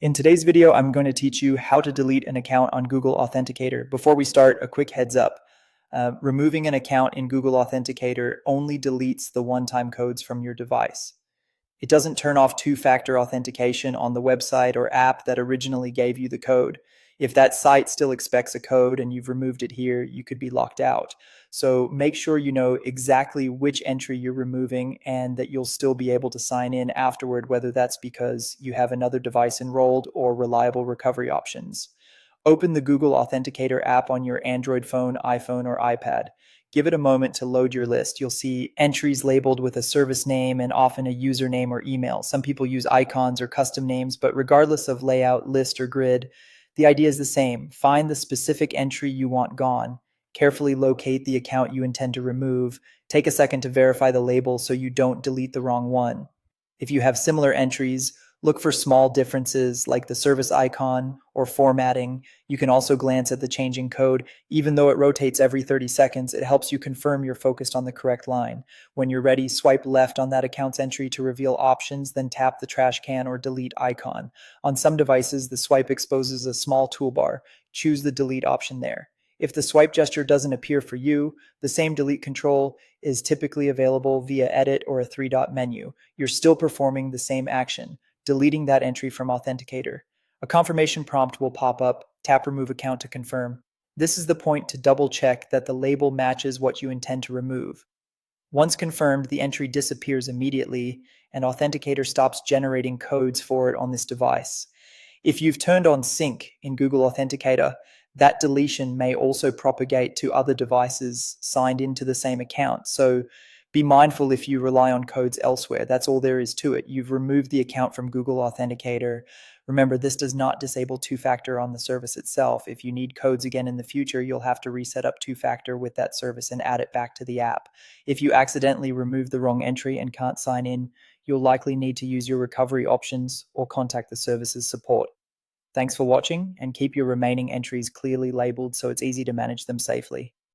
In today's video, I'm going to teach you how to delete an account on Google Authenticator. Before we start, a quick heads up. Removing an account in Google Authenticator only deletes the one-time codes from your device. It doesn't turn off two-factor authentication on the website or app that originally gave you the code. If that site still expects a code and you've removed it here, you could be locked out. So make sure you know exactly which entry you're removing and that you'll still be able to sign in afterward, whether that's because you have another device enrolled or reliable recovery options. Open the Google Authenticator app on your Android phone, iPhone, or iPad. Give it a moment to load your list. You'll see entries labeled with a service name and often a username or email. Some people use icons or custom names, but regardless of layout, list, or grid, the idea is the same. Find the specific entry you want gone. Carefully locate the account you intend to remove. Take a second to verify the label so you don't delete the wrong one. If you have similar entries, look for small differences like the service icon or formatting. You can also glance at the changing code. Even though it rotates every 30 seconds, it helps you confirm you're focused on the correct line. When you're ready, swipe left on that account's entry to reveal options, then tap the trash can or delete icon. On some devices, the swipe exposes a small toolbar. Choose the delete option there. If the swipe gesture doesn't appear for you, the same delete control is typically available via edit or a three-dot menu. You're still performing the same action, deleting that entry from Authenticator. A confirmation prompt will pop up. Tap Remove Account to confirm. This is the point to double check that the label matches what you intend to remove. Once confirmed, the entry disappears immediately and Authenticator stops generating codes for it on this device. If you've turned on sync in Google Authenticator, that deletion may also propagate to other devices signed into the same account. So be mindful if you rely on codes elsewhere. That's all there is to it. You've removed the account from Google Authenticator. Remember, this does not disable two-factor on the service itself. If you need codes again in the future, you'll have to reset up two-factor with that service and add it back to the app. If you accidentally remove the wrong entry and can't sign in, you'll likely need to use your recovery options or contact the service's support. Thanks for watching, and keep your remaining entries clearly labeled so it's easy to manage them safely.